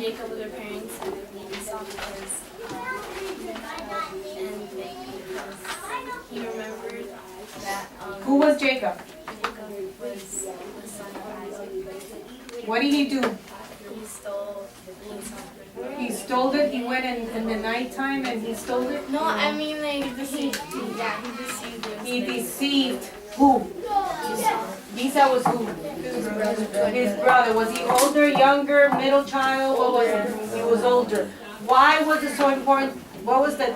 Jacob was preparing to leave Esau because he remembered that Who was Jacob? Jacob was the son of Isaac. What did he do? He stole Esau. He stole it. He went in the nighttime and he stole it. No, I mean like he deceived him. He deceived who? Esau was who? His brother. Was he older, younger, middle child? What was he? He was older. Why was it so important? What was the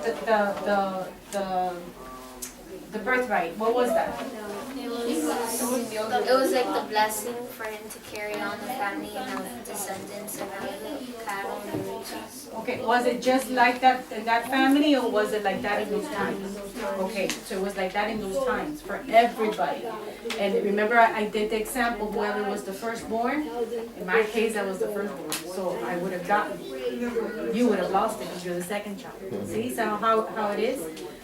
birthright? What was that? It was like the blessing for him to carry on the family and have descendants and have cattle and riches. Okay, was it just like that in that family, or was it like that in those times? Okay, so it was like that in those times for everybody. And remember, I did the example, whoever was the firstborn. In my case, I was the firstborn, so I would have gotten it. You would have lost it because you're the second child. See how it is?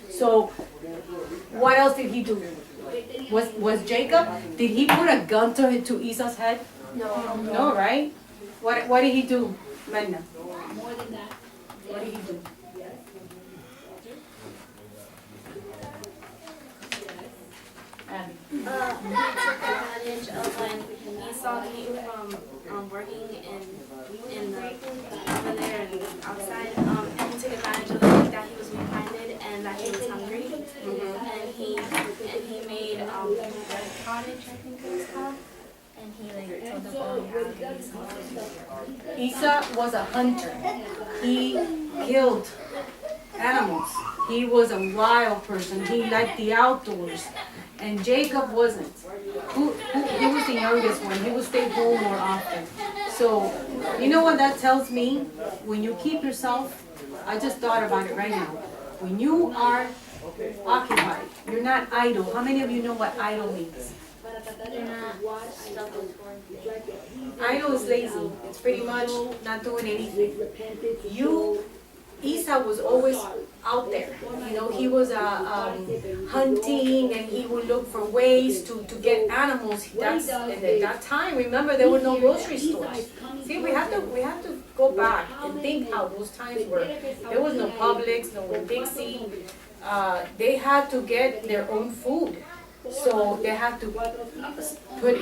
So, what else did he do? Was Jacob? Did he put a gun to Esau's head? No. No, right? What did he do, Brenda? What did he do? Abby. He took advantage of when Esau came from working in like over there and outside, and he took advantage of the fact that he was weak-minded and that he was hungry, and he made cottage, I think it was called, and he like told them, oh yeah, Esau was a hunter. He killed animals. He was a wild person. He liked the outdoors. And Jacob wasn't. He was the youngest one. He would stay home more often. So, you know what that tells me? When you keep yourself, I just thought about it right now. When you are occupied, you're not idle. How many of you know what idle means? You're not stuck with one thing. Idle is lazy. It's pretty much not doing anything. Esau was always out there. You know, he was hunting, and he would look for ways to get animals. At that time, remember, there were no grocery stores. See, we have to go back and think how those times were. There was no Publix, no Dixie. They had to get their own food. So they have to put,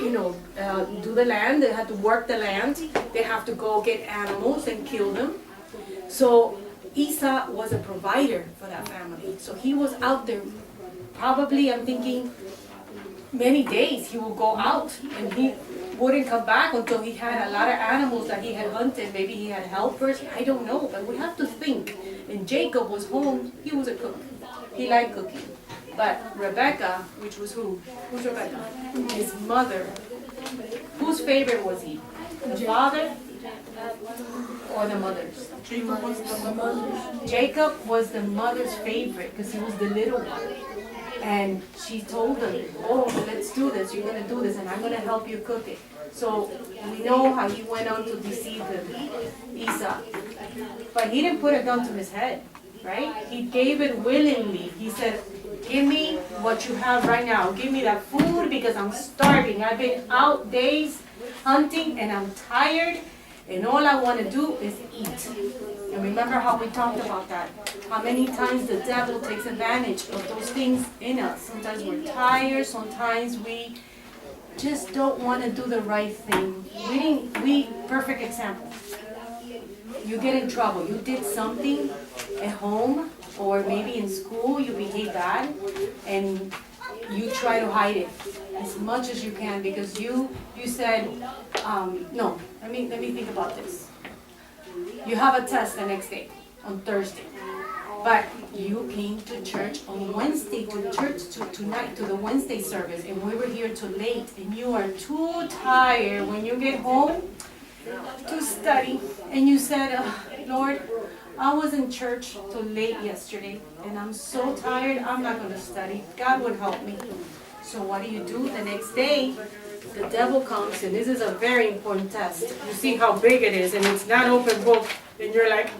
do the land. They have to work the land. They have to go get animals and kill them. So Esau was a provider for that family. So he was out there. Probably, I'm thinking, many days he would go out and he wouldn't come back until he had a lot of animals that he had hunted. Maybe he had helpers. I don't know. But we have to think. And Jacob was home. He was a cook. He liked cooking. But Rebecca, which was who? Who's Rebecca? His mother. Whose favorite was he? The father or the mother's? Jacob was the mother. Jacob was the mother's favorite because he was the little one. And she told him, oh, let's do this. You're going to do this, and I'm going to help you cook it. So we know how he went on to deceive Esau. But he didn't put a gun to his head, right? He gave it willingly. He said, give me what you have right now. Give me that food because I'm starving. I've been out days hunting and I'm tired, and all I want to do is eat. And remember how we talked about that. How many times the devil takes advantage of those things in us. Sometimes we're tired. Sometimes we just don't want to do the right thing. Perfect example. You get in trouble. You did something at home or maybe in school. You behave bad and you try to hide it as much as you can because you said, no, let me think about this. You have a test the next day, on Thursday. But you came to church on Wednesday, to the Wednesday service, and we were here too late, and you are too tired when you get home to study. And you said, Lord, I was in church too late yesterday, and I'm so tired, I'm not going to study. God would help me. So what do? The next day, the devil comes, and this is a very important test. You see how big it is, and it's not open book, and you're like,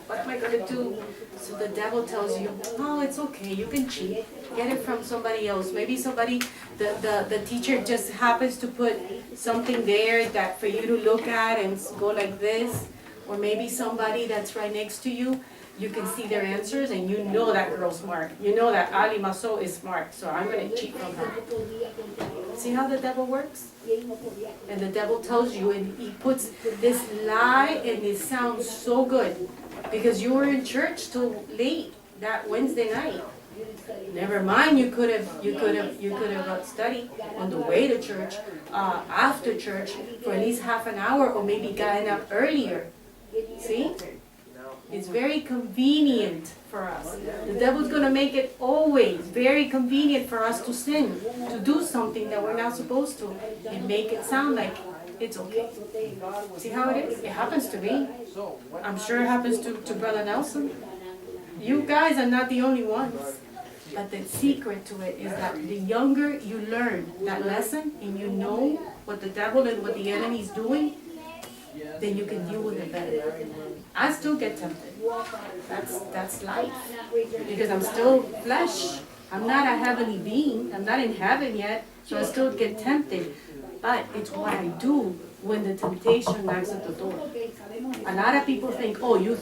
what am I going to do? So the devil tells you, oh, it's okay, you can cheat. Get it from somebody else. Maybe somebody, the teacher just happens to put something there that for you to look at and go like this. or maybe somebody that's right next to you, you can see their answers and you know that girl's smart. You know that Ali Maso is smart, so I'm gonna cheat from her. See how the devil works? And the devil tells you, and he puts this lie, and it sounds so good because you were in church till late that Wednesday night. Never mind, you could have studied on the way to church, after church for at least half an hour, or maybe gotten up earlier. See? It's very convenient for us. The devil's going to make it always very convenient for us to sin, to do something that we're not supposed to, and make it sound like it's okay. See how it is? It happens to me. I'm sure it happens to Brother Nelson. You guys are not the only ones. But the secret to it is that the younger you learn that lesson and you know what the devil and what the enemy is doing, then you can deal with it better. I still get tempted. That's life. Because I'm still flesh. I'm not a heavenly being. I'm not in heaven yet, so I still get tempted. But it's what I do when the temptation knocks at the door. A lot of people think, oh, you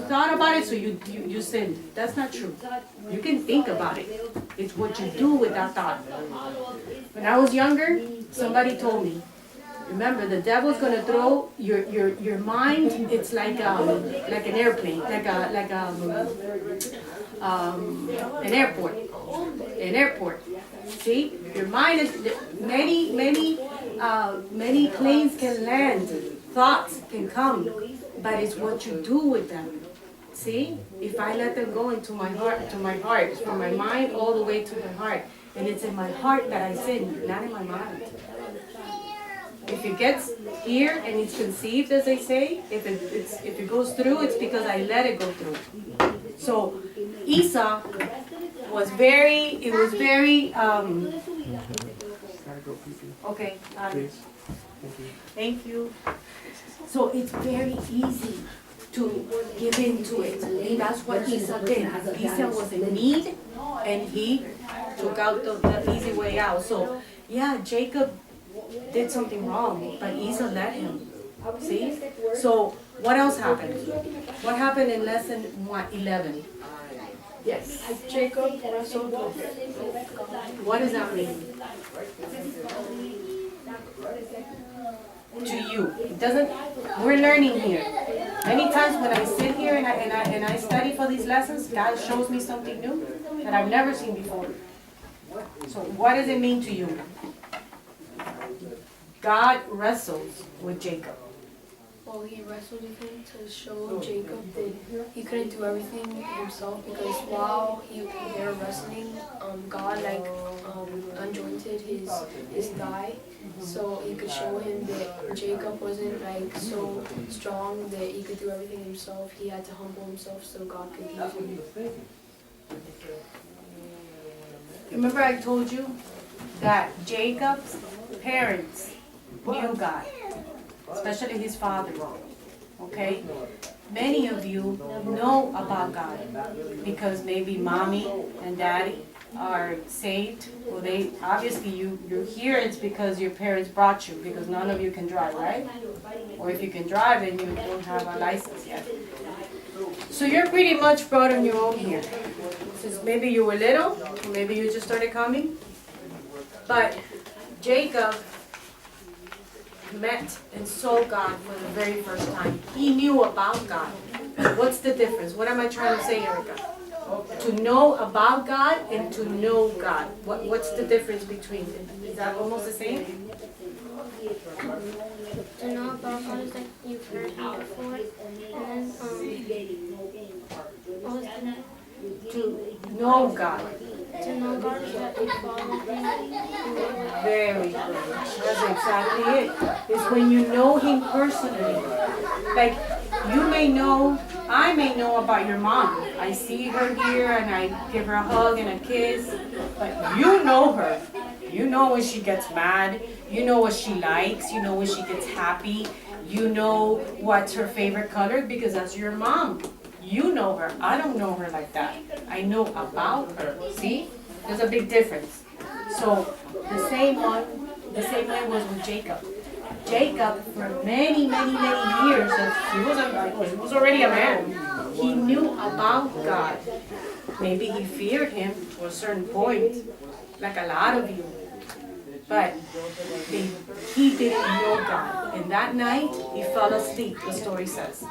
thought about it, so you sinned. That's not true. You can think about it. It's what you do with that thought. When I was younger, somebody told me, remember, the devil's gonna throw your mind. It's like an airplane, an airport. An airport. See, your mind is many planes can land, thoughts can come, but it's what you do with them. See, if I let them go into my heart, from my mind all the way to the heart, and it's in my heart that I sin, not in my mind. If it gets here and it's conceived, as they say, if it goes through, it's because I let it go through. So Esau was very, okay, thank you. So it's very easy to give in to it. And that's what Esau did. Esau was in need, and he took out the easy way out. So yeah, Jacob did something wrong, but Esau let him. See? So what else happened? What happened in lesson 11? Yes. Jacob wrestled with What does that mean? To you. It doesn't, we're learning here. Many times when I sit here and I study for these lessons, God shows me something new that I've never seen before. So what does it mean to you? God wrestles with Jacob. Well, he wrestled with him to show Jacob that he couldn't do everything himself, because while they were wrestling, God anointed his thigh, so he could show him that Jacob wasn't so strong that he could do everything himself. He had to humble himself so God could use him. Remember I told you that Jacob's parents knew God, especially his father, okay? Many of you know about God because maybe mommy and daddy are saved. Well, obviously you're here, it's because your parents brought you, because none of you can drive, right? Or if you can drive and you don't have a license yet. So you're pretty much brought on your own here. Since maybe you were little, or maybe you just started coming. But Jacob met and saw God for the very first time. He knew about God. What's the difference? What am I trying to say, Erica? To know about God and to know God. What's the difference between them? Is that almost the same? To know about God is like you've heard Him before, and then what was the To know God. to know God is that you follow Him. Very good. That's exactly it. It's when you know Him personally. Like, you may know, I may know about your mom. I see her here and I give her a hug and a kiss. But you know her. You know when she gets mad. You know what she likes. You know when she gets happy. You know what's her favorite color because that's your mom. You know her. I don't know her like that. I know about her. See? There's a big difference. So the same way was with Jacob. Jacob, for many, many, many years, he was already a man. He knew about God. Maybe he feared him to a certain point, like a lot of you. But he didn't know God. And that night, he fell asleep, the story says.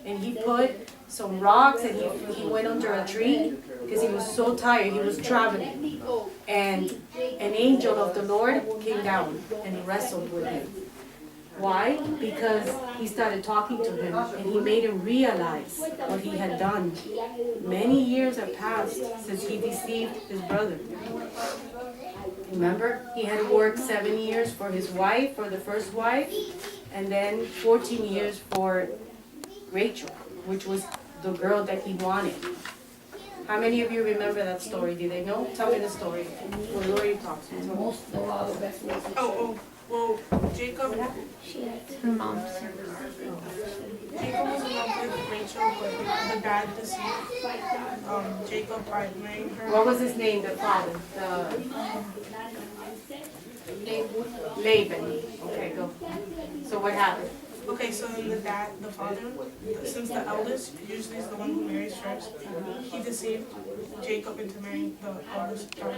And he put some rocks and he went under a tree because he was so tired. He was traveling. And an angel of the Lord came down and he wrestled with him. Why? Because he started talking to him and he made him realize what he had done. Many years have passed since he deceived his brother. Remember, he had worked 7 years for his wife, for the first wife, and then 14 years for Rachel, which was the girl that he wanted. How many of you remember that story? Do they know? Tell me the story. Well, Lori talks. Well, Jacob, Her mom's Jacob was in love with Rachel, but the dad deceived Jacob by marrying her. What was his name, the father? Laban. Okay, go. So what happened? Okay, so then the father, since the eldest usually is the one who marries first, he deceived Jacob into marrying the eldest daughter.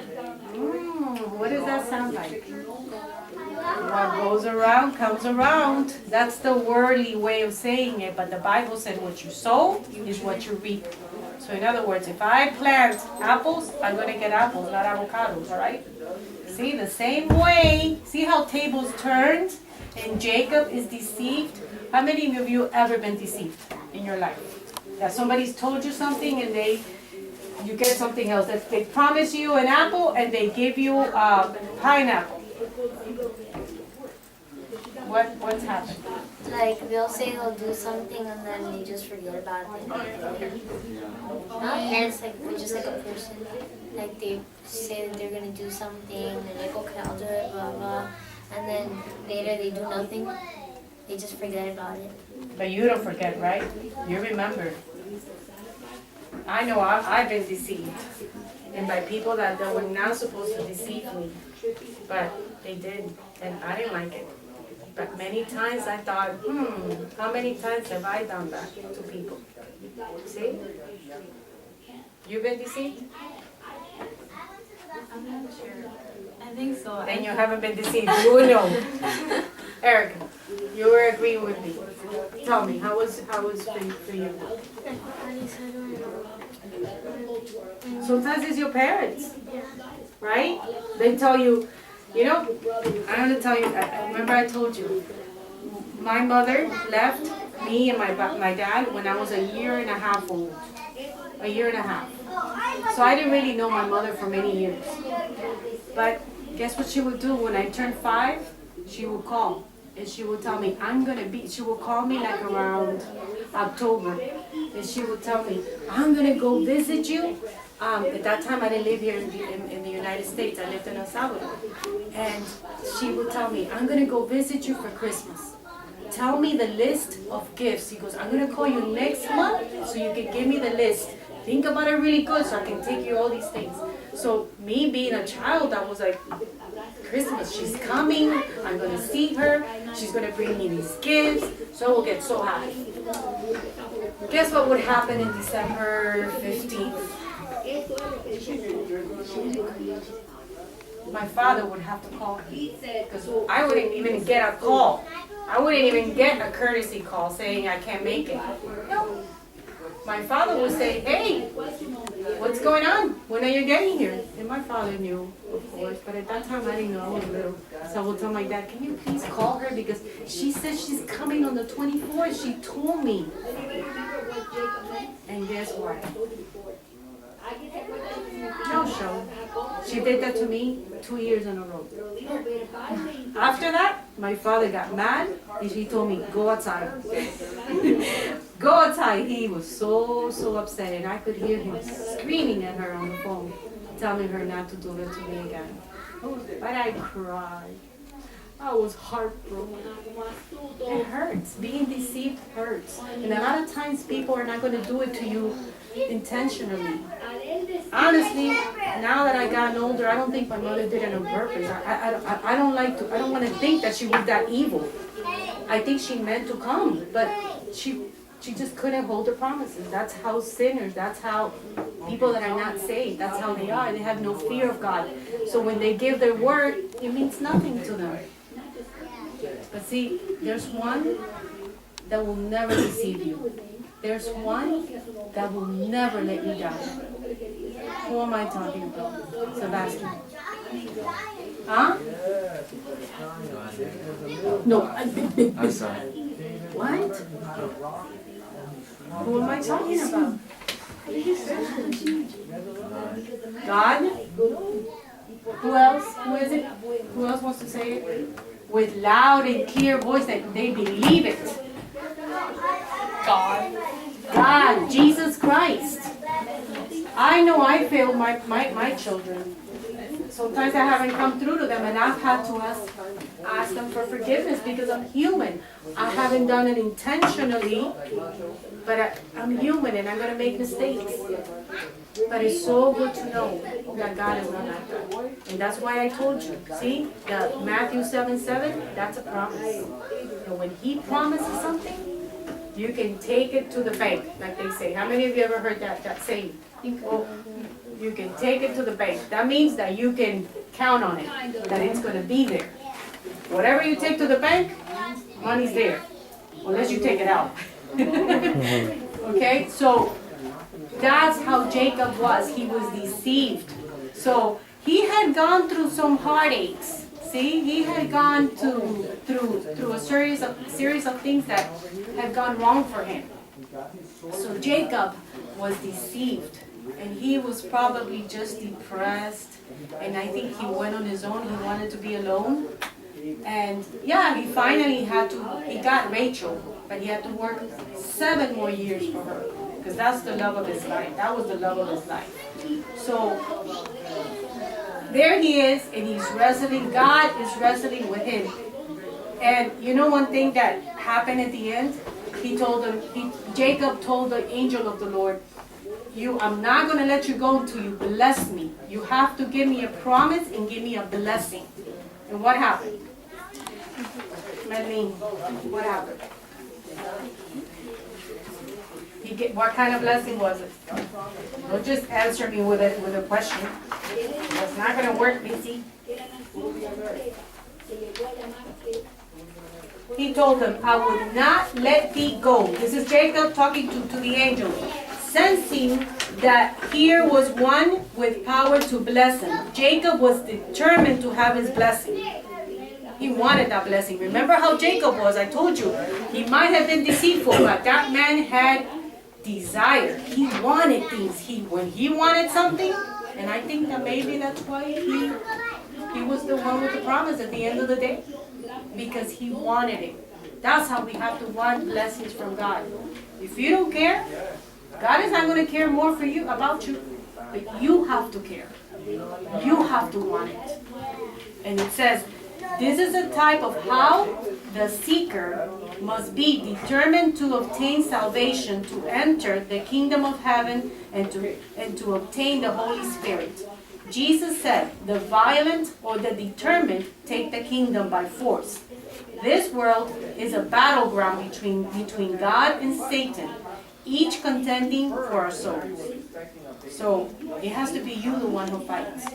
What does that sound like? What goes around comes around. That's the worldly way of saying it, but the Bible said what you sow is what you reap. So in other words, if I plant apples, I'm going to get apples, not avocados, all right? See, the same way. See how tables turned and Jacob is deceived? How many of you ever been deceived in your life? That somebody's told you something and you get something else. That they promise you an apple and they give you a pineapple. What's happened? like they'll say they'll do something and then they just forget about it. Not parents, like they're just like a person. Like they say that they're gonna do something, they're like, okay, I'll do it, blah blah, and then later they do nothing. They just forget about it. But you don't forget, right? You remember. I know I've been deceived. And by people that were not supposed to deceive me. But they did. And I didn't like it. But many times I thought, how many times have I done that to people? See? You've been deceived? I'm not sure. I think so. Then you haven't been deceived. You will know. Erica, you were agreeing with me. Tell me, how was for you? Sometimes it's your parents, right? They tell you, I'm going to tell you, remember I told you, my mother left me and my dad when I was a year and a half old. A year and a half. So I didn't really know my mother for many years. But guess what she would do? When I turned 5, she would call. And she would tell me, she would call me like around October. And she would tell me, I'm going to go visit you. At that time, I didn't live here in the United States. I lived in El Salvador. And she would tell me, I'm going to go visit you for Christmas. Tell me the list of gifts. He goes, I'm going to call you next month so you can give me the list. Think about it really good so I can take you all these things. So me being a child, I was like, Christmas, she's coming. I'm going to see her. She's going to bring me these gifts. So I will get so happy. Guess what would happen in December 15th? My father would have to call me because I wouldn't even get a call. I wouldn't even get a courtesy call saying I can't make it. No. My father would say, hey, what's going on? When are you getting here? And my father knew, of course, but at that time I didn't know. I was little. So I would tell my dad, can you please call her? Because she says she's coming on the 24th. She told me. And guess what? No show. She did that to me 2 years in a row. After that, my father got mad and he told me, go outside. Go outside. He was so upset and I could hear him screaming at her on the phone, telling her not to do it to me again. But I cried. I was heartbroken. It hurts. Being deceived hurts. And a lot of times people are not going to do it to you intentionally. Honestly, now that I gotten older, I don't think my mother did it on purpose. I don't want to think that she was that evil. I think she meant to come, but she just couldn't hold her promises. That's how sinners, that's how people that are not saved, that's how they are. They have no fear of God. So when they give their word, it means nothing to them. But see, there's one that will never deceive you. There's one that will never let you down. Who am I talking about? Sebastian. Huh? No. I'm sorry. What? Who am I talking about? God? Who else? Who is it? Who else wants to say it? With loud and clear voice that they believe it. God, Jesus Christ. I know I failed my children. Sometimes I haven't come through to them and I've had to ask them for forgiveness because I'm human. I haven't done it intentionally, but I'm human and I'm going to make mistakes. But it's so good to know that God is not like that. And that's why I told you. See, the Matthew 7:7, that's a promise. And when He promises something, you can take it to the bank, like they say. How many of you ever heard that saying? Oh, you can take it to the bank. That means that you can count on it, that it's going to be there. Whatever you take to the bank, money's there, unless you take it out. Okay, so that's how Jacob was. He was deceived. So he had gone through some heartaches. See, he had gone through a series of things that had gone wrong for him. So Jacob was deceived, and he was probably just depressed. And I think he went on his own. He wanted to be alone. And yeah, he finally he got Rachel, but he had to work 7 more years for her, because that's the love of his life. That was the love of his life. So there he is, and he's wrestling. God is wrestling with him. And you know one thing that happened at the end? Jacob told the angel of the Lord, I'm not going to let you go until you bless me. You have to give me a promise and give me a blessing. And what happened? Madeline, what happened? What kind of blessing was it? Don't just answer me with a question. It's not going to work, Missy. He told them, I would not let thee go. This is Jacob talking to the angel, sensing that here was one with power to bless him. Jacob was determined to have his blessing. He wanted that blessing. Remember how Jacob was? I told you. He might have been deceitful, but that man had desire. He wanted things. When he wanted something, and I think that maybe that's why he was the one with the promise at the end of the day. Because he wanted it. That's how we have to want blessings from God. If you don't care, God is not going to care more for you about you. But you have to care. You have to want it. And it says, this is a type of how the seeker must be determined to obtain salvation, to enter the kingdom of heaven, and to obtain the Holy Spirit. Jesus said, the violent or the determined take the kingdom by force. This world is a battleground between God and Satan, each contending for our souls. So it has to be you the one who fights.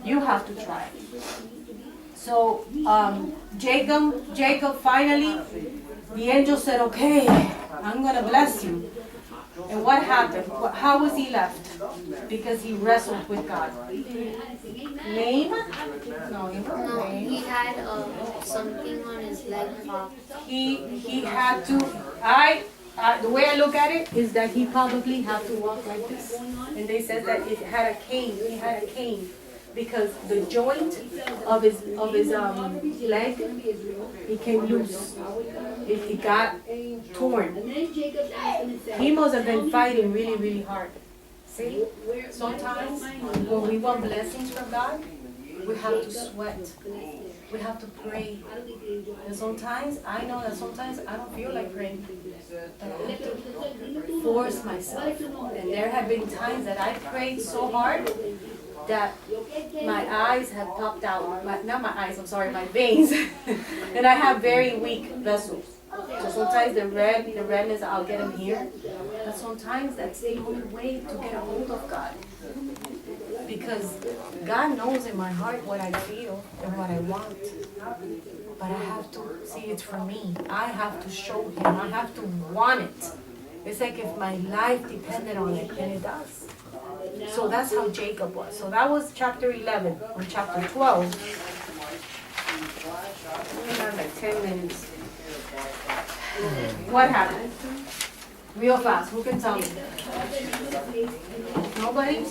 You have to try. So Jacob finally, the angel said, okay, I'm going to bless you. And what happened? How was he left? Because he wrestled with God. Lame? No, he wasn't lame. He had something on his leg popped. He had to, the way I look at it is that he probably had to walk like this. And they said that it had a cane. He had a cane. Because the joint of his leg, it came loose. It got torn. He must have been fighting really, really hard. See, sometimes when we want blessings from God, we have to sweat. We have to pray. And sometimes, I know that sometimes I don't feel like praying. But I have to force myself. And there have been times that I prayed so hard that my eyes have popped out, not my eyes, I'm sorry, my veins, and I have very weak vessels. So sometimes the redness, I'll get them here, but sometimes that's the only way to get a hold of God. Because God knows in my heart what I feel and what I want. But I have to see it's for me. I have to show Him. I have to want it. It's like if my life depended on it, and it does. So that's how Jacob was. So that was chapter 11. Or chapter 12. We have like 10 minutes. What happened? Real fast. Who can tell me? Nobody?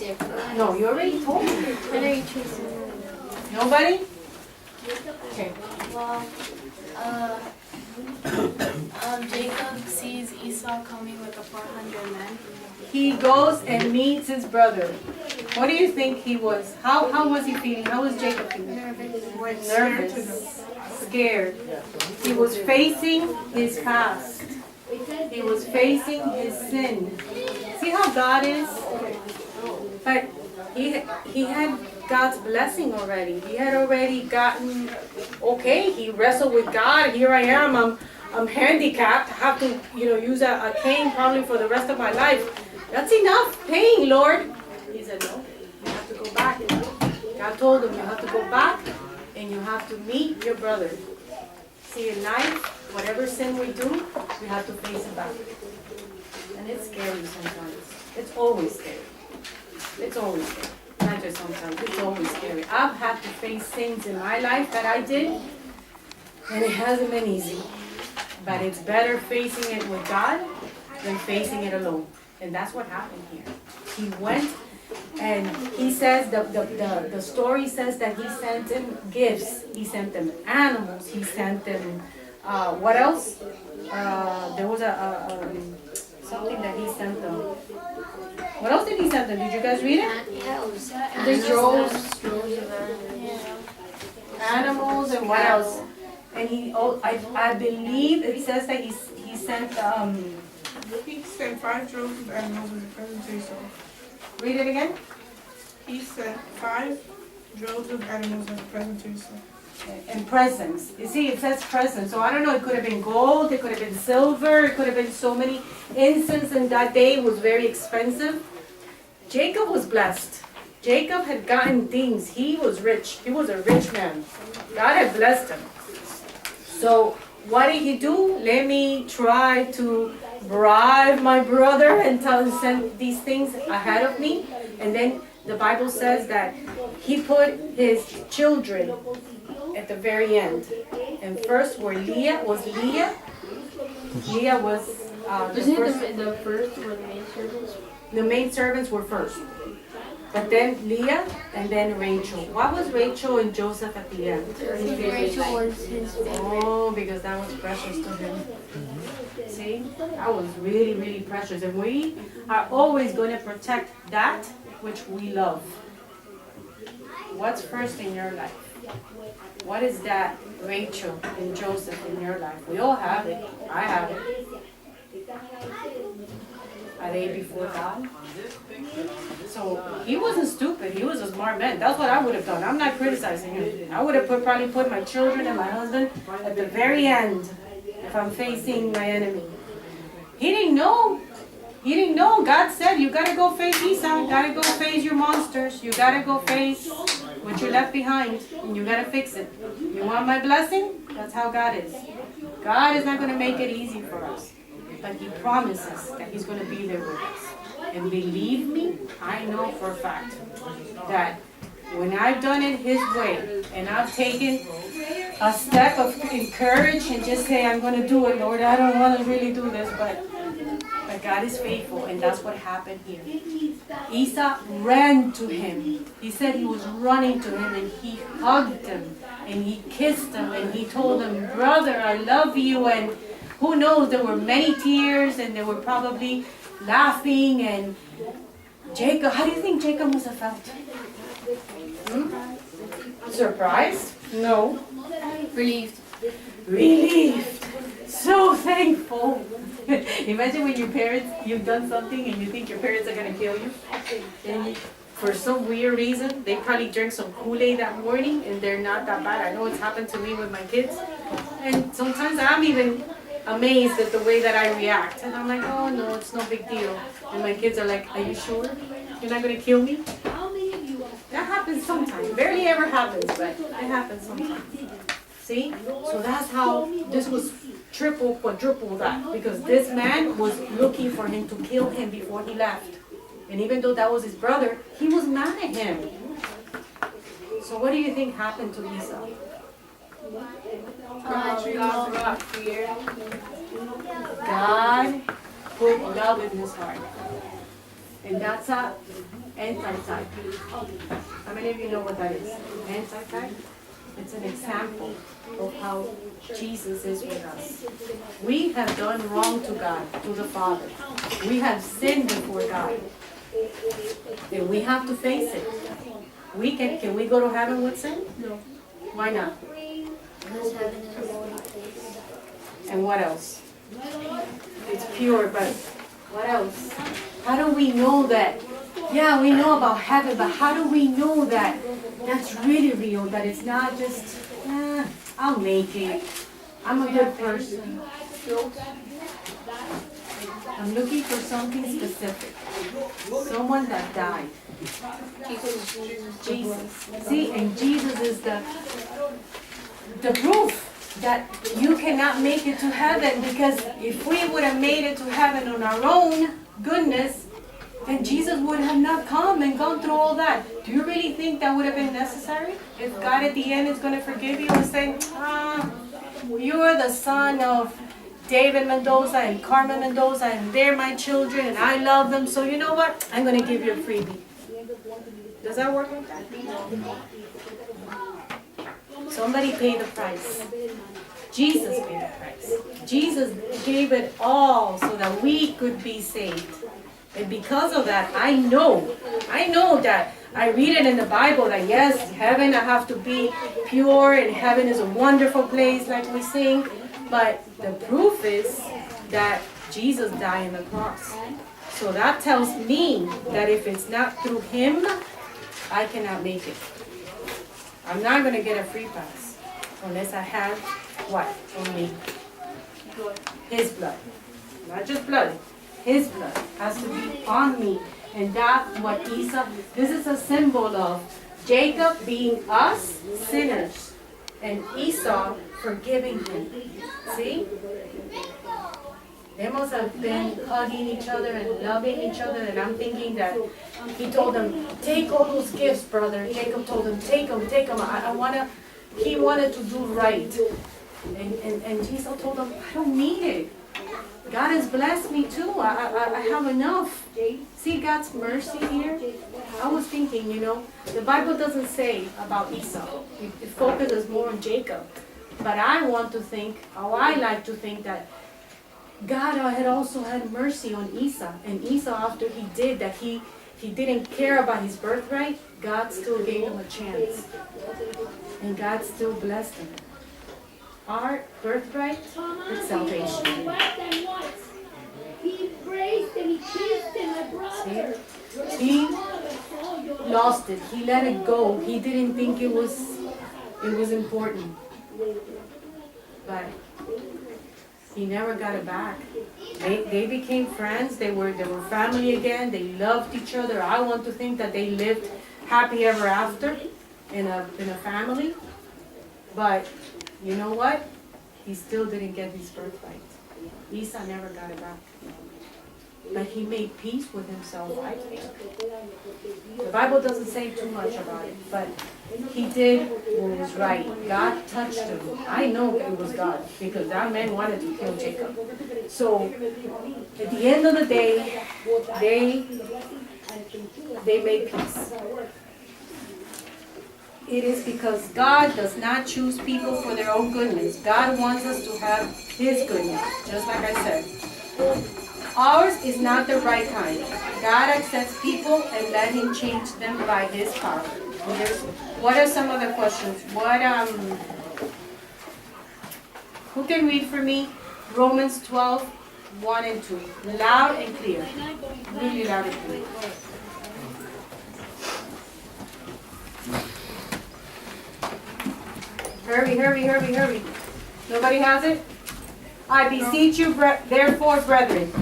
No, you already told me. Nobody? Okay. Well, Jacob sees Esau coming with the 400 men. He goes and meets his brother. What do you think he was? How was he feeling? How was Jacob feeling? Nervous. Scared. He was facing his past. He was facing his sin. See how God is? But he had God's blessing already. He had already gotten, okay, he wrestled with God. Here I am. I'm handicapped. I have to, use a cane probably for the rest of my life. That's enough pain, Lord. He said, no, you have to go back. God told him, you have to go back and you have to meet your brother. See, in life, whatever sin we do, we have to face it back. And it's scary sometimes. It's always scary. It's always scary. Not just sometimes, it's always scary. I've had to face things in my life that I did, and it hasn't been easy. But it's better facing it with God than facing it alone. And that's what happened here. He went and he says, the story says that he sent him gifts. He sent them animals. He sent them, what else? There was something that he sent them. What else did he send them? Did you guys read it? The droves. Animals and what else? And I believe it says that he sent He sent 5 droves of animals as a present to Esau. read it again. He sent 5 droves of animals as a present to Esau. And presents. You see, it says presents. So I don't know, it could have been gold, it could have been silver, it could have been so many. Incense in that day was very expensive. Jacob was blessed. Jacob had gotten things. He was rich. He was a rich man. God had blessed him. So what did he do? Let me try to bribe my brother and tell him send these things ahead of me. And then the Bible says that he put his children at the very end. And first were Leah. Leah was Isn't the first were the main servants? the main servants were first. But then Leah and then Rachel. Why was Rachel and Joseph at the end? Rachel was his favorite. Oh, because that was precious to him. See? That was really, really precious. And we are always going to protect that which we love. What's first in your life? What is that Rachel and Joseph in your life? We all have it. I have it. Are they before God? So he wasn't stupid. He was a smart man. That's what I would have done. I'm not criticizing him. I would have probably put my children and my husband at the very end if I'm facing my enemy. He didn't know. He didn't know. God said, you got to go face Esau. You got to go face your monsters. You got to go face what you left behind. And you got to fix it. You want my blessing? That's how God is. God is not going to make it easy for us. But He promises that He's going to be there with us. And believe me, I know for a fact that when I've done it His way and I've taken a step of courage and just say, I'm going to do it, Lord, I don't want to really do this, but God is faithful, and that's what happened here. Esau ran to him. He said he was running to him, and he hugged him, and he kissed him, and he told him, brother, I love you, and who knows, there were many tears, and they were probably laughing, and Jacob, how do you think Jacob must have felt? Surprised? No. Relieved. Relieved. So thankful. Imagine when your parents, you've done something and you think your parents are going to kill you. And for some weird reason, they probably drank some Kool-Aid that morning and they're not that bad. I know it's happened to me with my kids. And sometimes I'm even amazed at the way that I react. And I'm like, oh no, it's no big deal. And my kids are like, are you sure? You're not gonna kill me? That happens sometimes. Barely ever happens, but it happens sometimes. See? So that's how this was triple, quadruple that. Because this man was looking for him to kill him before he left. And even though that was his brother, he was mad at him. So what do you think happened to Esau? God brought fear. God put love in his heart. And that's a anti-type. How many of you know what that is? Anti-type? It's an example of how Jesus is with us. We have done wrong to God, to the Father. We have sinned before God. And we have to face it. Can we go to heaven with sin? No. Why not? Because heaven is a holy place. And what else? It's pure, but what else? How do we know that? Yeah, we know about heaven, but how do we know that that's really real? That it's not just, I'll make it. I'm a good person. I'm looking for something specific. Someone that died. Jesus. See, and Jesus is the proof that you cannot make it to heaven, because if we would have made it to heaven on our own goodness, then Jesus would have not come and gone through all that. Do you really think that would have been necessary? If God at the end is going to forgive you and say, you are the son of David Mendoza and Carmen Mendoza, and they're my children and I love them, so you know what? I'm going to give you a freebie. Does that work like that? Somebody paid the price. Jesus paid the price. Jesus gave it all so that we could be saved. And because of that, I know that I read it in the Bible that yes, heaven I have to be pure and heaven is a wonderful place like we sing. But the proof is that Jesus died on the cross. So that tells me that if it's not through him, I cannot make it. I'm not going to get a free pass unless I have what on me? His blood. Not just blood. His blood has to be on me. And that's what Esau, this is a symbol of Jacob being us, sinners, and Esau forgiving him. See? They must have been hugging each other and loving each other, and I'm thinking that he told them, take all those gifts, brother. Jacob told him, take them. He wanted to do right. And Jesus told him, I don't need it. God has blessed me too. I have enough. See God's mercy here? I was thinking, the Bible doesn't say about Esau. It focuses more on Jacob. But I want to think, or I like to think that God had also had mercy on Esau. And Esau, after he did that, he didn't care about his birthright, God still gave him a chance. And God still blessed him. Our birthright is salvation. See? He lost it. He let it go. He didn't think it was important. But he never got it back. They became friends. They were family again. They loved each other. I want to think that they lived happy ever after in a family. But you know what? He still didn't get his birthright. Esau never got it back. But he made peace with himself, I think. The Bible doesn't say too much about it, but he did what was right. God touched him. I know it was God, because that man wanted to kill Jacob. So, at the end of the day, they made peace. It is because God does not choose people for their own goodness. God wants us to have his goodness, just like I said. Ours is not the right kind. God accepts people and let him change them by his power. What are some other questions? Who can read for me Romans 12, 1 and 2? Loud and clear. Really loud and clear. Hurry, hurry, hurry, hurry. Nobody has it? I beseech you, therefore, brethren,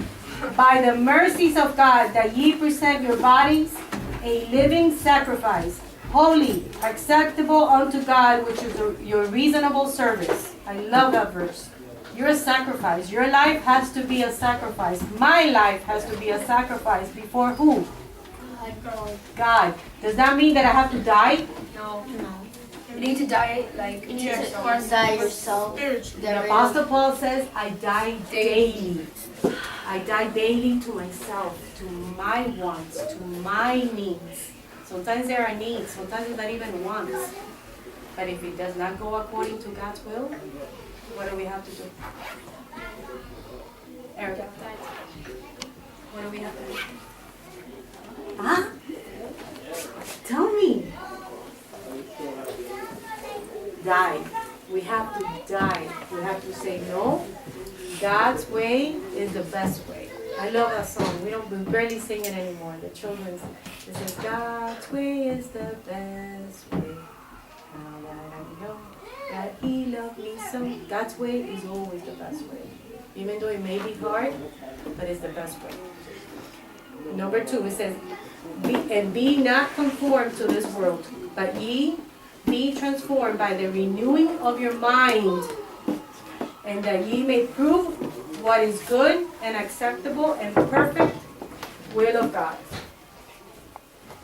by the mercies of God, that ye present your bodies a living sacrifice, holy, acceptable unto God, which is your reasonable service. I love that verse. You're a sacrifice. Your life has to be a sacrifice. My life has to be a sacrifice before who? God. Does that mean that I have to die? No. No. You need to die like Yes. Die yourself. Spiritually. The Apostle Paul says, I die daily. I die daily to myself, to my wants, to my needs. Sometimes there are needs, sometimes it's not even wants. But if it does not go according to God's will, what do we have to do? Erica, what do we have to do? Huh? Tell me. Die. We have to die. We have to say no. God's way is the best way. I love that song. We barely sing it anymore. The children's, it says, God's way is the best way. Now that I know that He loved me so. God's way is always the best way. Even though it may be hard, but it's the best way. Number 2, it says, be not conformed to this world, but ye be transformed by the renewing of your mind, and that ye may prove what is good and acceptable and perfect will of God.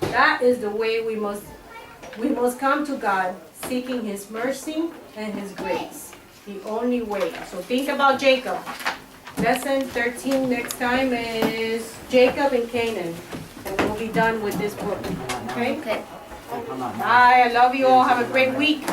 That is the way we must come to God, seeking His mercy and His grace. The only way. So think about Jacob. Lesson 13 next time is Jacob and Canaan. And we'll be done with this book. Okay? Okay. Bye. I love you all. Have a great week.